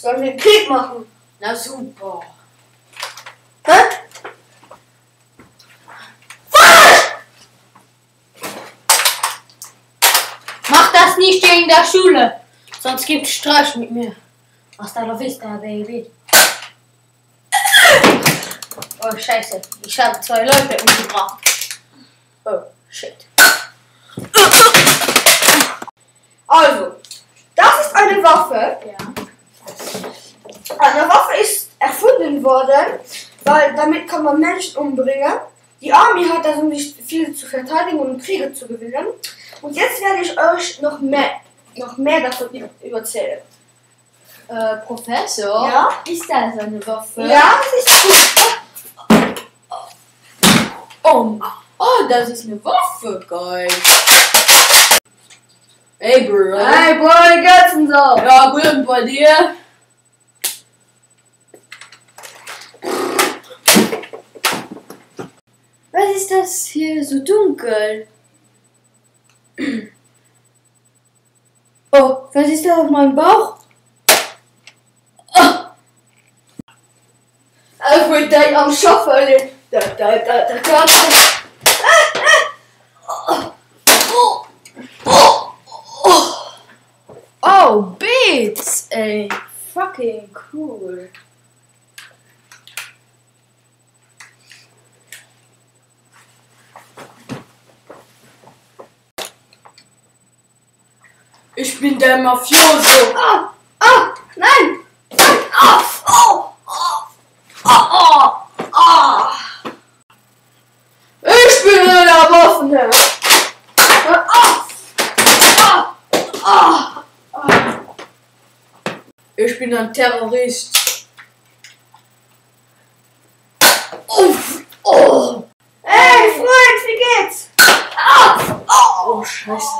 Sollen wir den Krieg machen? Na super. Hä? Was? Mach das nicht in der Schule, sonst gibt's Stress mit mir. Hasta la vista, baby. Oh, scheiße. Ich habe 2 Leute umgebracht. Oh, shit. Also, das ist eine Waffe. Ja. Eine Waffe ist erfunden worden, weil damit kann man Menschen umbringen. Die Army hat das, um sich viel zu verteidigen und Kriege zu gewinnen. Und jetzt werde ich euch noch mehr davon erzählen. Professor? Ja? Ist das eine Waffe? Ja, das ist gut. Oh, das ist eine Waffe, geil. Hey, Bro. Hey, Boy, wie geht's denn so? Ja, gut, und bei dir? Was ist das hier so dunkel? Oh, was ist da auf meinem Bauch? Oh, Every day I'm shuffling. oh, Beats, ey. Fucking cool. Ich bin der Mafioso. Nein! Ich bin der Waffenherr. Ich bin ein Terrorist. Hey, Freund, wie geht's? Oh, scheiße.